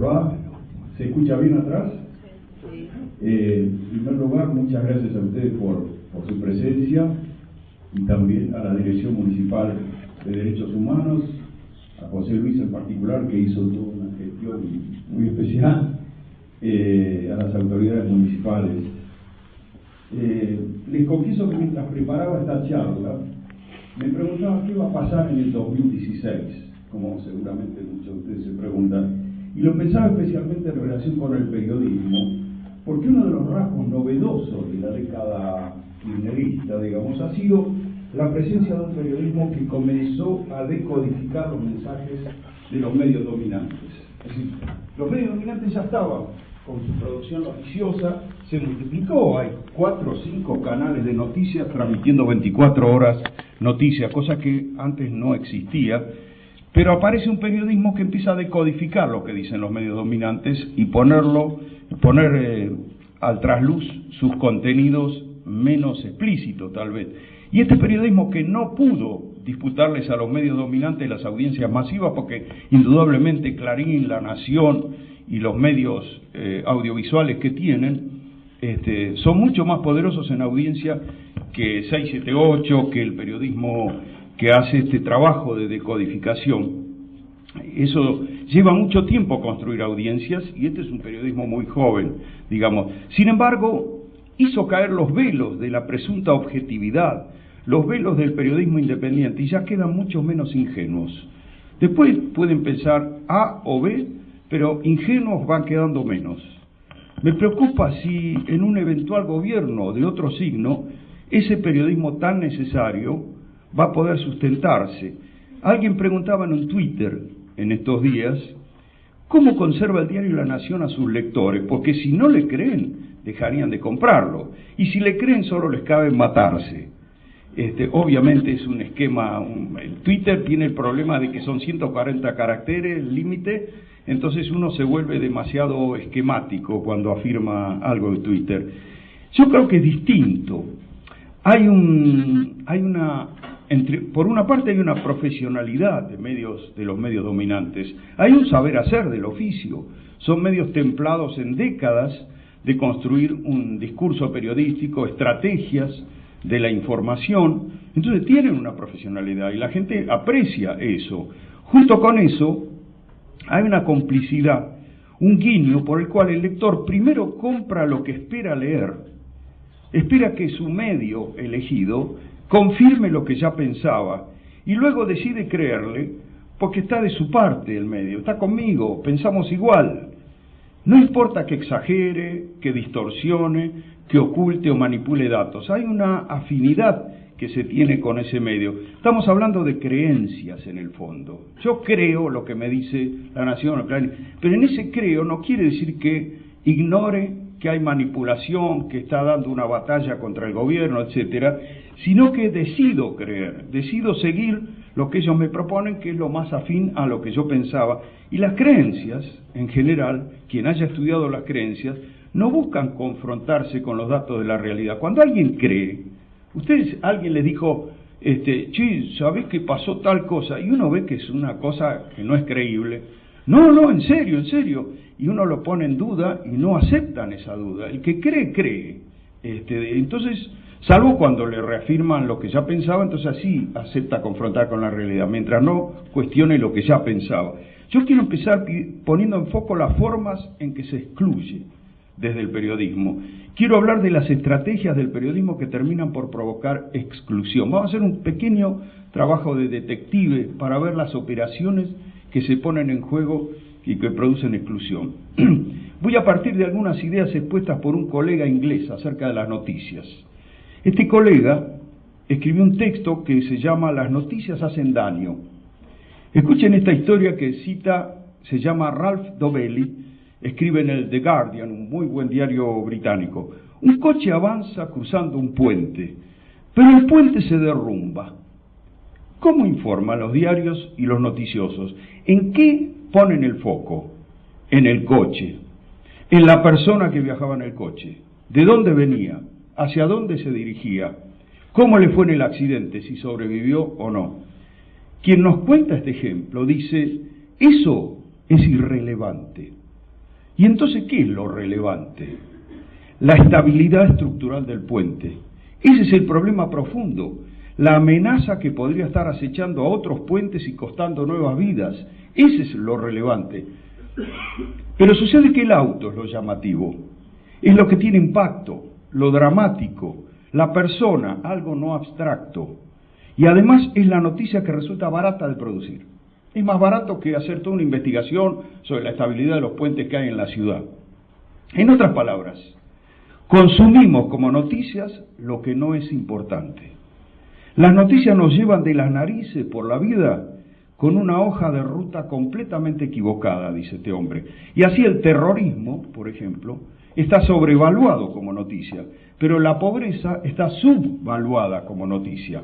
va? ¿Se escucha bien atrás? Sí. En primer lugar, muchas gracias a ustedes por su presencia y también a la Dirección Municipal de Derechos Humanos, a José Luis en particular, que hizo toda una gestión muy especial, a las autoridades municipales. Les confieso que mientras preparaba esta charla, me preguntaba qué iba a pasar en el 2016, como seguramente muchos de ustedes se preguntan, y lo pensaba especialmente en relación con el periodismo, porque uno de los rasgos novedosos de la década kirchnerista, digamos, ha sido la presencia de un periodismo que comenzó a decodificar los mensajes de los medios dominantes. Es decir, los medios dominantes ya estaban con su producción noticiosa, se multiplicó, hay 4 o 5 canales de noticias transmitiendo 24 horas noticias, cosa que antes no existía, pero aparece un periodismo que empieza a decodificar lo que dicen los medios dominantes y poner al trasluz sus contenidos menos explícitos tal vez. Y este periodismo que no pudo disputarles a los medios dominantes las audiencias masivas, porque indudablemente Clarín, La Nación y los medios audiovisuales que tienen son mucho más poderosos en audiencia que 678, que el periodismo que hace este trabajo de decodificación. Eso lleva mucho tiempo construir audiencias y este es un periodismo muy joven, digamos. Sin embargo, hizo caer los velos de la presunta objetividad, los velos del periodismo independiente, y ya quedan mucho menos ingenuos. Después pueden pensar A o B, pero ingenuos van quedando menos. Me preocupa si en un eventual gobierno de otro signo, ese periodismo tan necesario va a poder sustentarse. Alguien preguntaba en un Twitter en estos días, ¿cómo conserva el diario La Nación a sus lectores? Porque si no le creen, dejarían de comprarlo. Y si le creen, solo les cabe matarse. Obviamente es un esquema, el Twitter tiene el problema de que son 140 caracteres, el límite, entonces uno se vuelve demasiado esquemático cuando afirma algo de Twitter. Yo creo que es distinto. Por una parte hay una profesionalidad de los medios dominantes, hay un saber hacer del oficio, son medios templados en décadas de construir un discurso periodístico, estrategias de la información, entonces tienen una profesionalidad y la gente aprecia eso. Junto con eso hay una complicidad, un guiño por el cual el lector primero compra lo que espera leer, espera que su medio elegido confirme lo que ya pensaba y luego decide creerle porque está de su parte el medio, está conmigo, pensamos igual. No importa que exagere, que distorsione, que oculte o manipule datos, hay una afinidad que se tiene con ese medio. Estamos hablando de creencias en el fondo. Yo creo lo que me dice La Nación, pero en ese creo no quiere decir que ignore que hay manipulación, que está dando una batalla contra el gobierno, etcétera, sino que decido creer, decido seguir lo que ellos me proponen, que es lo más afín a lo que yo pensaba. Y las creencias, en general, quien haya estudiado las creencias, no buscan confrontarse con los datos de la realidad. Cuando alguien cree, alguien les dijo, ¿sabés que pasó tal cosa? Y uno ve que es una cosa que no es creíble. No, en serio. Y uno lo pone en duda y no aceptan esa duda. El que cree. Entonces, salvo cuando le reafirman lo que ya pensaba, entonces así acepta confrontar con la realidad, mientras no cuestione lo que ya pensaba. Yo quiero empezar poniendo en foco las formas en que se excluye desde el periodismo. Quiero hablar de las estrategias del periodismo que terminan por provocar exclusión. Vamos a hacer un pequeño trabajo de detective para ver las operaciones que se ponen en juego y que producen exclusión. Voy a partir de algunas ideas expuestas por un colega inglés acerca de las noticias. Este colega escribió un texto que se llama Las noticias hacen daño. Escuchen esta historia que se llama Ralph Dobelli, escribe en el The Guardian, un muy buen diario británico. Un coche avanza cruzando un puente, pero el puente se derrumba. ¿Cómo informan los diarios y los noticiosos? ¿En qué ponen el foco? En el coche, en la persona que viajaba en el coche, de dónde venía, hacia dónde se dirigía, cómo le fue en el accidente, si sobrevivió o no. Quien nos cuenta este ejemplo dice, eso es irrelevante. ¿Y entonces qué es lo relevante? La estabilidad estructural del puente. Ese es el problema profundo, la amenaza que podría estar acechando a otros puentes y costando nuevas vidas. Ese es lo relevante. Pero sucede que el auto es lo llamativo, es lo que tiene impacto, lo dramático, la persona, algo no abstracto. Y además es la noticia que resulta barata de producir. Es más barato que hacer toda una investigación sobre la estabilidad de los puentes que hay en la ciudad. En otras palabras, consumimos como noticias lo que no es importante. Las noticias nos llevan de las narices por la vida con una hoja de ruta completamente equivocada, dice este hombre. Y así el terrorismo, por ejemplo, está sobrevaluado como noticia, pero la pobreza está subvaluada como noticia.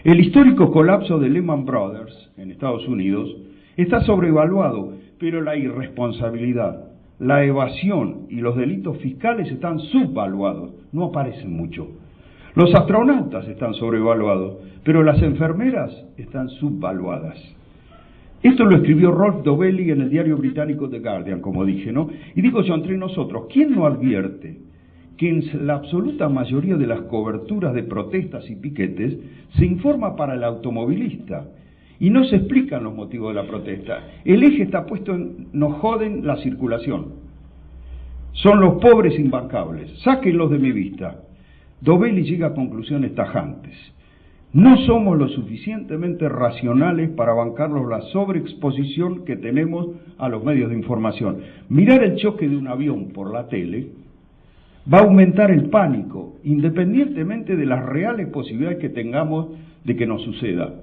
El histórico colapso de Lehman Brothers en Estados Unidos está sobrevaluado, pero la irresponsabilidad, la evasión y los delitos fiscales están subvaluados, no aparecen mucho. Los astronautas están sobrevaluados, pero las enfermeras están subvaluadas. Esto lo escribió Rolf Dobelli en el diario británico The Guardian, como dije, ¿no? Y digo yo entre nosotros, ¿quién no advierte que en la absoluta mayoría de las coberturas de protestas y piquetes se informa para el automovilista y no se explican los motivos de la protesta? El eje está puesto en nos joden la circulación. Son los pobres imbancables, sáquenlos de mi vista. Dobelli llega a conclusiones tajantes. No somos lo suficientemente racionales para bancarnos la sobreexposición que tenemos a los medios de información. Mirar el choque de un avión por la tele va a aumentar el pánico, independientemente de las reales posibilidades que tengamos de que nos suceda.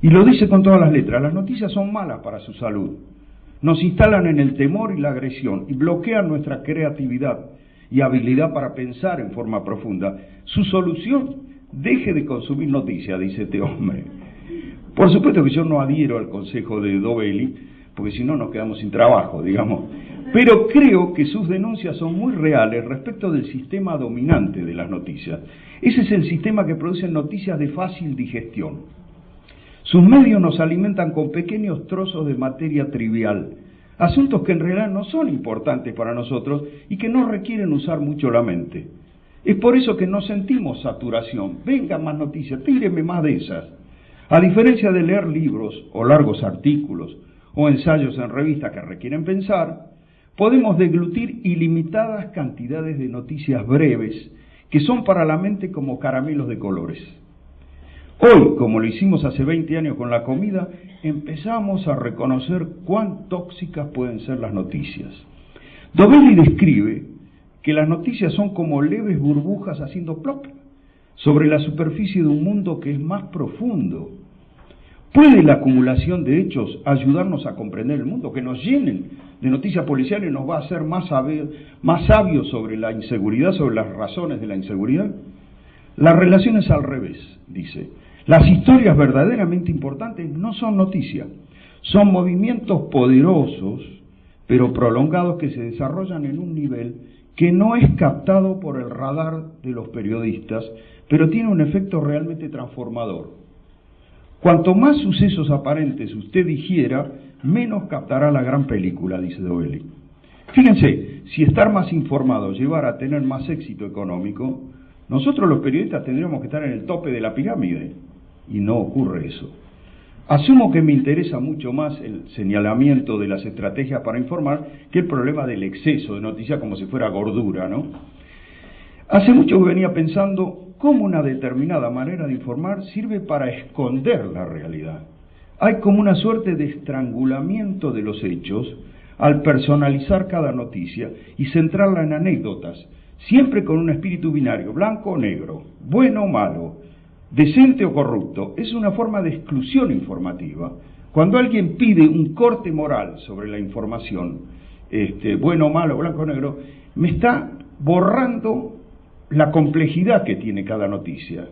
Y lo dice con todas las letras, las noticias son malas para su salud. Nos instalan en el temor y la agresión y bloquean nuestra creatividad y habilidad para pensar en forma profunda. Su solución, deje de consumir noticias, dice este hombre. Por supuesto que yo no adhiero al consejo de Dobelli, porque si no nos quedamos sin trabajo, digamos. Pero creo que sus denuncias son muy reales respecto del sistema dominante de las noticias. Ese es el sistema que produce noticias de fácil digestión. Sus medios nos alimentan con pequeños trozos de materia trivial, asuntos que en realidad no son importantes para nosotros y que no requieren usar mucho la mente. Es por eso que no sentimos saturación. Vengan más noticias, tíreme más de esas. A diferencia de leer libros o largos artículos o ensayos en revistas que requieren pensar, podemos deglutir ilimitadas cantidades de noticias breves que son para la mente como caramelos de colores. Hoy, como lo hicimos hace 20 años con la comida, empezamos a reconocer cuán tóxicas pueden ser las noticias. Dobelli describe que las noticias son como leves burbujas haciendo plop sobre la superficie de un mundo que es más profundo. ¿Puede la acumulación de hechos ayudarnos a comprender el mundo? Que nos llenen de noticias policiales nos va a hacer más sabios sobre la inseguridad, sobre las razones de la inseguridad. La relación es al revés, dice. Las historias verdaderamente importantes no son noticias, son movimientos poderosos, pero prolongados que se desarrollan en un nivel que no es captado por el radar de los periodistas, pero tiene un efecto realmente transformador. Cuanto más sucesos aparentes usted digiera, menos captará la gran película, dice Dobelli. Fíjense, si estar más informado llevara a tener más éxito económico, nosotros los periodistas tendríamos que estar en el tope de la pirámide, y no ocurre eso. Asumo que me interesa mucho más el señalamiento de las estrategias para informar que el problema del exceso de noticias como si fuera gordura, ¿no? Hace mucho que venía pensando cómo una determinada manera de informar sirve para esconder la realidad. Hay como una suerte de estrangulamiento de los hechos al personalizar cada noticia y centrarla en anécdotas, siempre con un espíritu binario, blanco o negro, bueno o malo, decente o corrupto. Es una forma de exclusión informativa. Cuando alguien pide un corte moral sobre la información, bueno o malo, blanco o negro, me está borrando la complejidad que tiene cada noticia.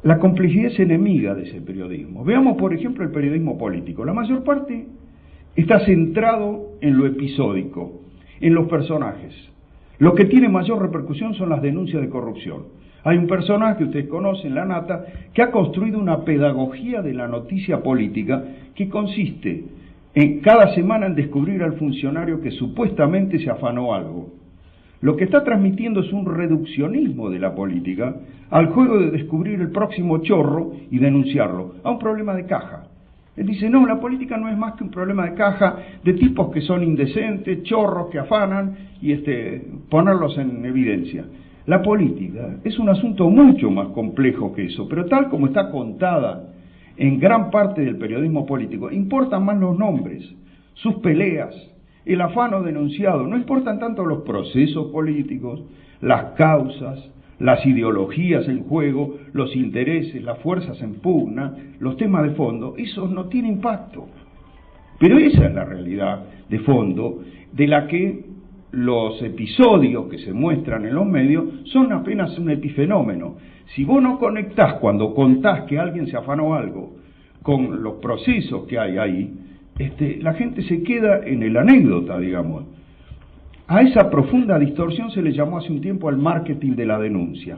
La complejidad es enemiga de ese periodismo. Veamos, por ejemplo, el periodismo político. La mayor parte está centrado en lo episódico, en los personajes. Lo que tiene mayor repercusión son las denuncias de corrupción. Hay un personaje que ustedes conocen, La Nata, que ha construido una pedagogía de la noticia política que consiste cada semana en descubrir al funcionario que supuestamente se afanó algo. Lo que está transmitiendo es un reduccionismo de la política al juego de descubrir el próximo chorro y denunciarlo, a un problema de caja. Él dice, no, la política no es más que un problema de caja de tipos que son indecentes, chorros que afanan y ponerlos en evidencia. La política es un asunto mucho más complejo que eso, pero tal como está contada en gran parte del periodismo político, importan más los nombres, sus peleas, el afano denunciado, no importan tanto los procesos políticos, las causas, las ideologías en juego, los intereses, las fuerzas en pugna, los temas de fondo, eso no tiene impacto. Pero esa es la realidad de fondo de la que los episodios que se muestran en los medios son apenas un epifenómeno. Si vos no conectás cuando contás que alguien se afanó algo con los procesos que hay ahí, la gente se queda en el anécdota, digamos. A esa profunda distorsión se le llamó hace un tiempo el marketing de la denuncia.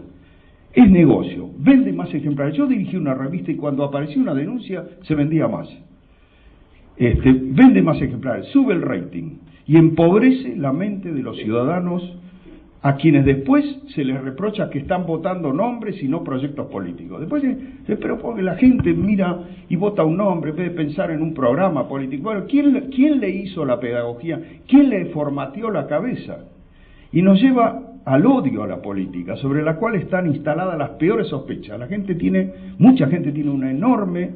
Es negocio, vende más ejemplares. Yo dirigí una revista y cuando apareció una denuncia se vendía más. Vende más ejemplares, sube el rating y empobrece la mente de los ciudadanos a quienes después se les reprocha que están votando nombres y no proyectos políticos. Después, pero porque la gente mira y vota un nombre en vez de pensar en un programa político. Bueno, ¿quién le hizo la pedagogía? ¿Quién le formateó la cabeza? Y nos lleva al odio a la política, sobre la cual están instaladas las peores sospechas. Mucha gente tiene un enorme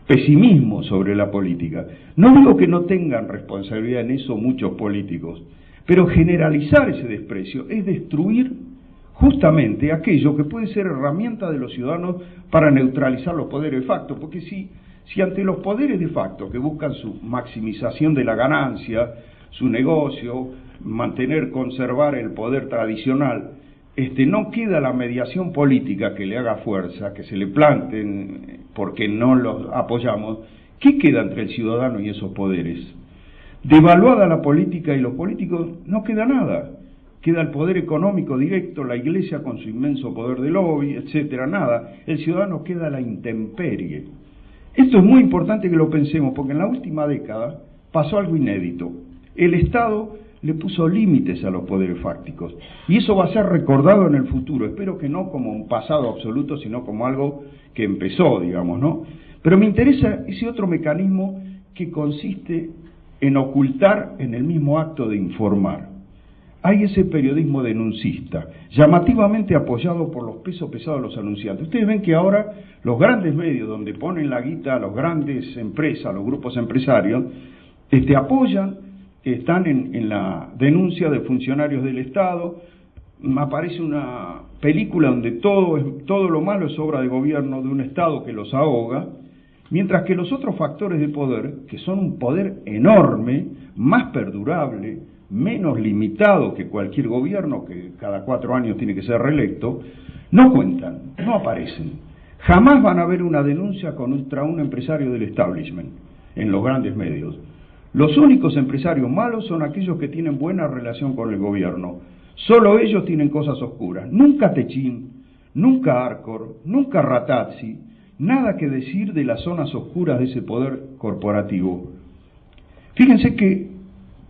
pesimismo sobre la política. No digo que no tengan responsabilidad en eso muchos políticos, pero generalizar ese desprecio es destruir justamente aquello que puede ser herramienta de los ciudadanos para neutralizar los poderes de facto, porque si ante los poderes de facto que buscan su maximización de la ganancia, su negocio, conservar el poder tradicional, no queda la mediación política que le haga fuerza, que se le planten porque no los apoyamos, ¿qué queda entre el ciudadano y esos poderes? Devaluada la política y los políticos, no queda nada. Queda el poder económico directo, la Iglesia con su inmenso poder de lobby, etcétera, nada. El ciudadano queda a la intemperie. Esto es muy importante que lo pensemos, porque en la última década pasó algo inédito. El Estado le puso límites a los poderes fácticos, y eso va a ser recordado en el futuro. Espero que no como un pasado absoluto, sino como algo que empezó, digamos, ¿no? Pero me interesa ese otro mecanismo que consiste en ocultar en el mismo acto de informar. Hay ese periodismo denuncista, llamativamente apoyado por los pesos pesados de los anunciantes. Ustedes ven que ahora los grandes medios donde ponen la guita, las grandes empresas, los grupos empresarios, apoyan, están en la denuncia de funcionarios del Estado. Aparece una película donde todo lo malo es obra de gobierno de un Estado que los ahoga, mientras que los otros factores de poder, que son un poder enorme, más perdurable, menos limitado que cualquier gobierno, que cada 4 años tiene que ser reelecto, no cuentan, no aparecen. Jamás van a haber una denuncia contra un empresario del establishment en los grandes medios. Los únicos empresarios malos son aquellos que tienen buena relación con el gobierno. Solo ellos tienen cosas oscuras. Nunca Techín, nunca Arcor, nunca Ratazzi. Nada que decir de las zonas oscuras de ese poder corporativo. Fíjense que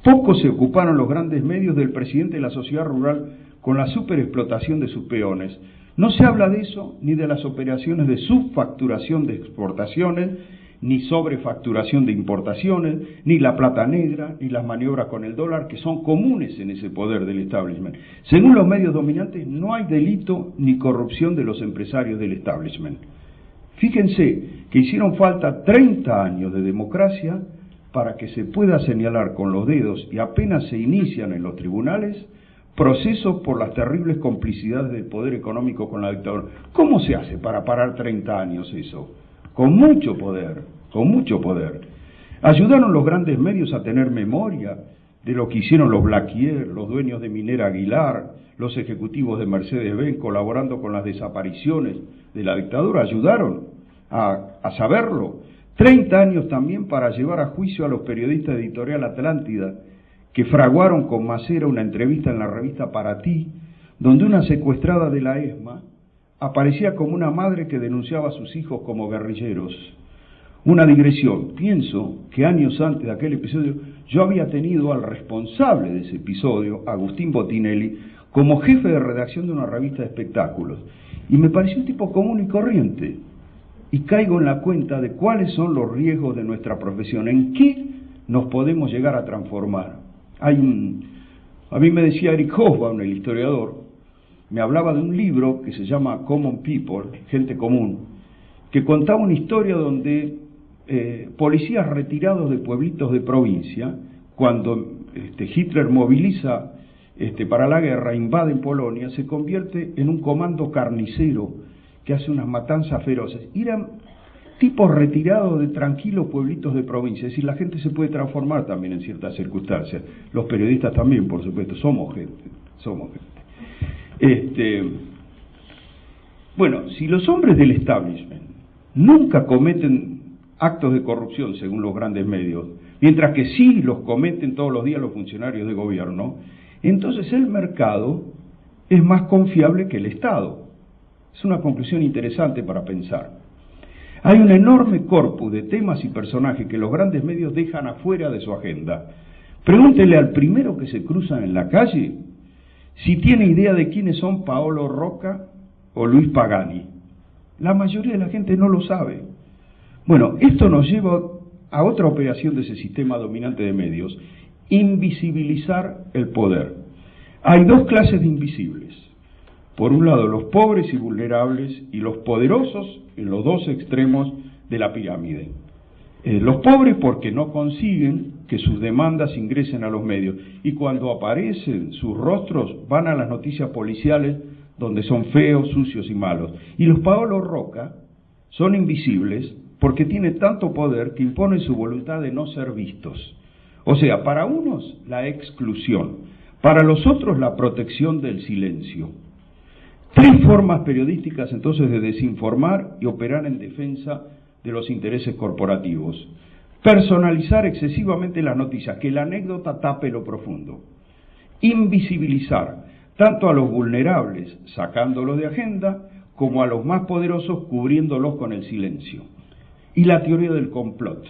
poco se ocuparon los grandes medios del presidente de la sociedad rural con la superexplotación de sus peones. No se habla de eso, ni de las operaciones de subfacturación de exportaciones, ni sobrefacturación de importaciones, ni la plata negra, ni las maniobras con el dólar, que son comunes en ese poder del establishment. Según los medios dominantes, no hay delito ni corrupción de los empresarios del establishment. Fíjense que hicieron falta 30 años de democracia para que se pueda señalar con los dedos, y apenas se inician en los tribunales, procesos por las terribles complicidades del poder económico con la dictadura. ¿Cómo se hace para parar 30 años eso? Con mucho poder, con mucho poder. Ayudaron los grandes medios a tener memoria de lo que hicieron los Blaquier, los dueños de Minera Aguilar, los ejecutivos de Mercedes-Benz, colaborando con las desapariciones de la dictadura. Ayudaron a saberlo. 30 años también para llevar a juicio a los periodistas de Editorial Atlántida, que fraguaron con Macera una entrevista en la revista Para Ti, donde una secuestrada de la ESMA aparecía como una madre que denunciaba a sus hijos como guerrilleros. Una digresión. Pienso que años antes de aquel episodio yo había tenido al responsable de ese episodio, Agustín Botinelli, como jefe de redacción de una revista de espectáculos. Y me pareció un tipo común y corriente. Y caigo en la cuenta de cuáles son los riesgos de nuestra profesión, en qué nos podemos llegar a transformar. A mí me decía Eric Hobsbawm, el historiador, me hablaba de un libro que se llama Common People, Gente Común, que contaba una historia donde policías retirados de pueblitos de provincia, cuando Hitler moviliza para la guerra, invaden Polonia, se convierte en un comando carnicero que hace unas matanzas feroces. Y eran tipos retirados de tranquilos pueblitos de provincia, es decir, la gente se puede transformar también en ciertas circunstancias. Los periodistas también, por supuesto, somos gente. Bueno, si los hombres del establishment nunca cometen actos de corrupción, según los grandes medios, mientras que sí los cometen todos los días los funcionarios de gobierno, entonces el mercado es más confiable que el Estado. Es una conclusión interesante para pensar. Hay un enorme corpus de temas y personajes que los grandes medios dejan afuera de su agenda. Pregúntele al primero que se cruzan en la calle si tiene idea de quiénes son Paolo Rocca o Luis Pagani. La mayoría de la gente no lo sabe. Bueno, esto nos lleva a otra operación de ese sistema dominante de medios: invisibilizar el poder. Hay dos clases de invisibles. Por un lado, los pobres y vulnerables, y los poderosos en los dos extremos de la pirámide. Los pobres porque no consiguen que sus demandas ingresen a los medios, y cuando aparecen sus rostros van a las noticias policiales donde son feos, sucios y malos. Y los Paolo Rocca son invisibles porque tienen tanto poder que imponen su voluntad de no ser vistos. O sea, para unos la exclusión, para los otros la protección del silencio. Tres formas periodísticas entonces de desinformar y operar en defensa de los intereses corporativos. Personalizar excesivamente las noticias, que la anécdota tape lo profundo. Invisibilizar tanto a los vulnerables, sacándolos de agenda, como a los más poderosos, cubriéndolos con el silencio. Y la teoría del complot.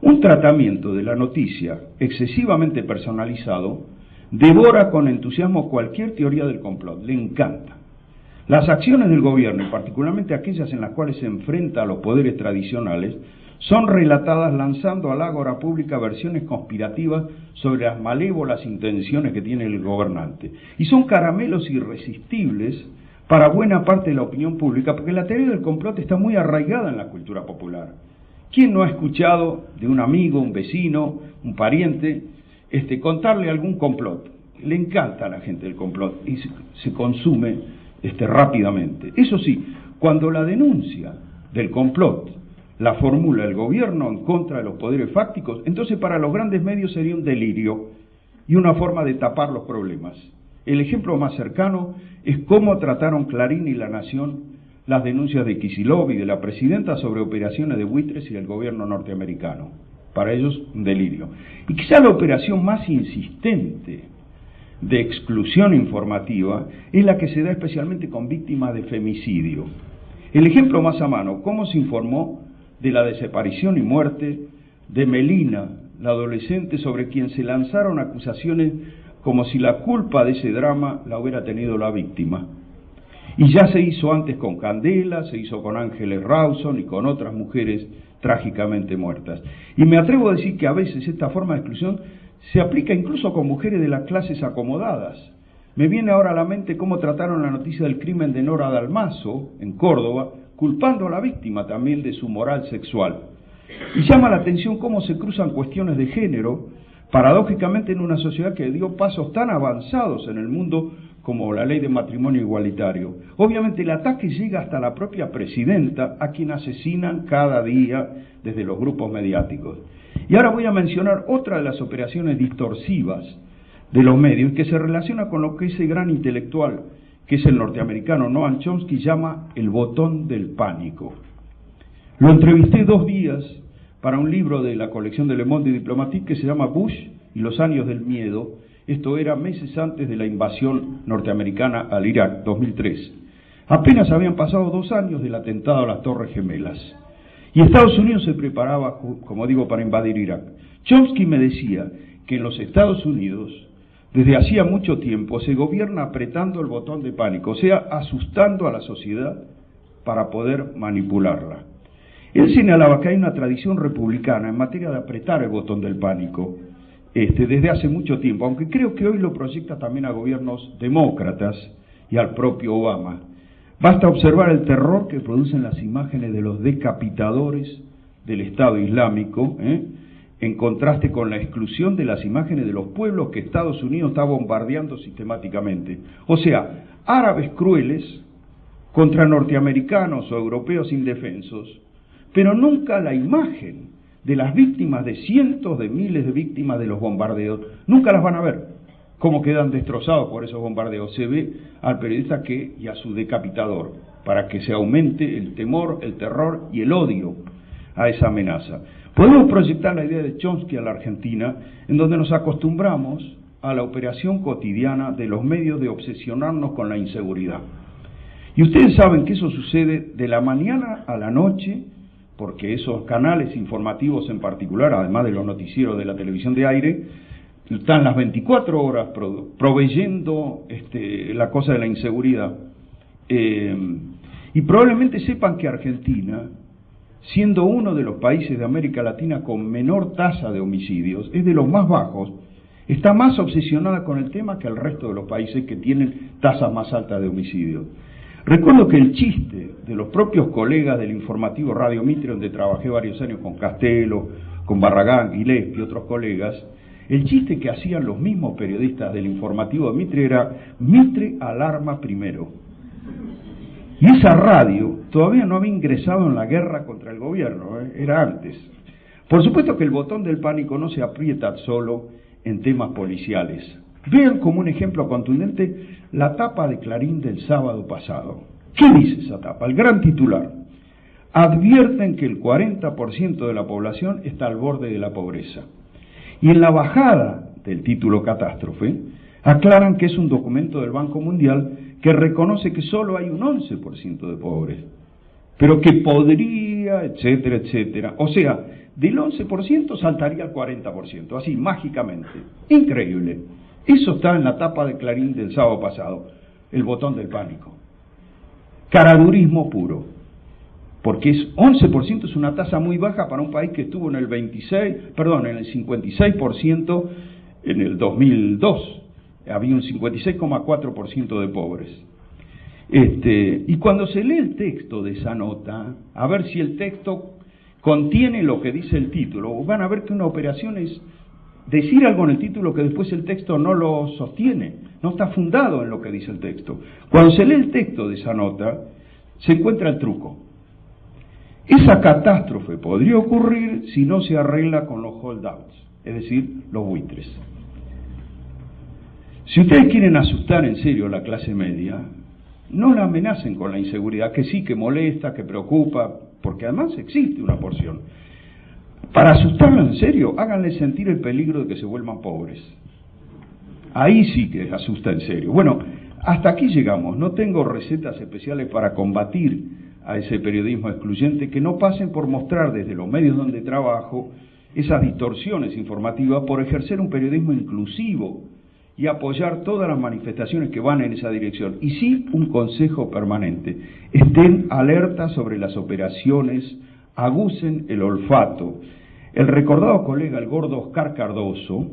Un tratamiento de la noticia excesivamente personalizado devora con entusiasmo cualquier teoría del complot, le encanta. Las acciones del gobierno, y particularmente aquellas en las cuales se enfrenta a los poderes tradicionales, son relatadas lanzando al ágora pública versiones conspirativas sobre las malévolas intenciones que tiene el gobernante. Y son caramelos irresistibles para buena parte de la opinión pública, porque la teoría del complot está muy arraigada en la cultura popular. ¿Quién no ha escuchado de un amigo, un vecino, un pariente, contarle algún complot? Le encanta a la gente el complot y se consume rápidamente. Eso sí, cuando la denuncia del complot la formula el gobierno en contra de los poderes fácticos, entonces para los grandes medios sería un delirio y una forma de tapar los problemas. El ejemplo más cercano es cómo trataron Clarín y La Nación las denuncias de Kicillof y de la presidenta sobre operaciones de buitres y del gobierno norteamericano. Para ellos, un delirio. Y quizá la operación más insistente de exclusión informativa es la que se da especialmente con víctimas de femicidio. El ejemplo más a mano, cómo se informó de la desaparición y muerte de Melina, la adolescente sobre quien se lanzaron acusaciones como si la culpa de ese drama la hubiera tenido la víctima. Y ya se hizo antes con Candela, se hizo con Ángeles Rawson y con otras mujeres trágicamente muertas. Y me atrevo a decir que a veces esta forma de exclusión se aplica incluso con mujeres de las clases acomodadas. Me viene ahora a la mente cómo trataron la noticia del crimen de Nora Dalmazo, en Córdoba, culpando a la víctima también de su moral sexual. Y llama la atención cómo se cruzan cuestiones de género, paradójicamente en una sociedad que dio pasos tan avanzados en el mundo como la ley de matrimonio igualitario. Obviamente el ataque llega hasta la propia presidenta, a quien asesinan cada día desde los grupos mediáticos. Y ahora voy a mencionar otra de las operaciones distorsivas de los medios que se relaciona con lo que ese gran intelectual, que es el norteamericano Noam Chomsky, llama el botón del pánico. Lo entrevisté 2 días para un libro de la colección de Le Monde Diplomatique que se llama Bush y los años del miedo. Esto era meses antes de la invasión norteamericana al Irak, 2003. Apenas habían pasado 2 años del atentado a las Torres Gemelas. Y Estados Unidos se preparaba, como digo, para invadir Irak. Chomsky me decía que en los Estados Unidos, desde hacía mucho tiempo, se gobierna apretando el botón de pánico, o sea, asustando a la sociedad para poder manipularla. Él señalaba que hay una tradición republicana en materia de apretar el botón del pánico desde hace mucho tiempo, aunque creo que hoy lo proyecta también a gobiernos demócratas y al propio Obama. Basta observar el terror que producen las imágenes de los decapitadores del Estado Islámico, en contraste con la exclusión de las imágenes de los pueblos que Estados Unidos está bombardeando sistemáticamente. O sea, árabes crueles contra norteamericanos o europeos indefensos, pero nunca la imagen de las víctimas, de cientos de miles de víctimas de los bombardeos, nunca las van a ver. Cómo quedan destrozados por esos bombardeos. Se ve al periodista y a su decapitador, para que se aumente el temor, el terror y el odio a esa amenaza. Podemos proyectar la idea de Chomsky a la Argentina, en donde nos acostumbramos a la operación cotidiana de los medios de obsesionarnos con la inseguridad. Y ustedes saben que eso sucede de la mañana a la noche, porque esos canales informativos en particular, además de los noticieros de la televisión de aire, están las 24 horas proveyendo la cosa de la inseguridad. Y probablemente sepan que Argentina, siendo uno de los países de América Latina con menor tasa de homicidios, es de los más bajos, está más obsesionada con el tema que el resto de los países que tienen tasas más altas de homicidios. Recuerdo que el chiste de los propios colegas del informativo Radio Mitre, donde trabajé varios años con Castelo, con Barragán, Gillespie y otros colegas, el chiste que hacían los mismos periodistas del informativo de Mitre era: Mitre alarma primero. Y esa radio todavía no había ingresado en la guerra contra el gobierno, era antes. Por supuesto que el botón del pánico no se aprieta solo en temas policiales. Vean como un ejemplo contundente la tapa de Clarín del sábado pasado. ¿Qué dice esa tapa? El gran titular: advierten que el 40% de la población está al borde de la pobreza. Y en la bajada del título catástrofe, aclaran que es un documento del Banco Mundial que reconoce que solo hay un 11% de pobres, pero que podría, etcétera, etcétera. O sea, del 11% saltaría al 40%, así, mágicamente. Increíble. Eso está en la tapa de Clarín del sábado pasado, el botón del pánico. Caradurismo puro, porque 11% es una tasa muy baja para un país que estuvo en el 56% en el 2002. Había un 56,4% de pobres. Y cuando se lee el texto de esa nota, a ver si el texto contiene lo que dice el título, van a ver que una operación es decir algo en el título que después el texto no lo sostiene, no está fundado en lo que dice el texto. Cuando se lee el texto de esa nota, se encuentra el truco. Esa catástrofe podría ocurrir si no se arregla con los holdouts, es decir, los buitres. Si ustedes quieren asustar en serio a la clase media, no la amenacen con la inseguridad, que sí, que molesta, que preocupa, porque además existe una porción. Para asustarla en serio, háganle sentir el peligro de que se vuelvan pobres. Ahí sí que asusta en serio. Bueno, hasta aquí llegamos. No tengo recetas especiales para combatir a ese periodismo excluyente, que no pasen por mostrar desde los medios donde trabajo esas distorsiones informativas, por ejercer un periodismo inclusivo y apoyar todas las manifestaciones que van en esa dirección. Y sí, un consejo permanente: estén alertas sobre las operaciones, agucen el olfato. El recordado colega, el gordo Oscar Cardoso,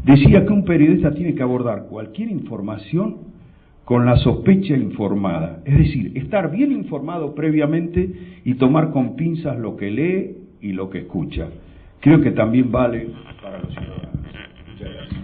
decía que un periodista tiene que abordar cualquier información con la sospecha informada, es decir, estar bien informado previamente y tomar con pinzas lo que lee y lo que escucha. Creo que también vale para los ciudadanos. Muchas gracias.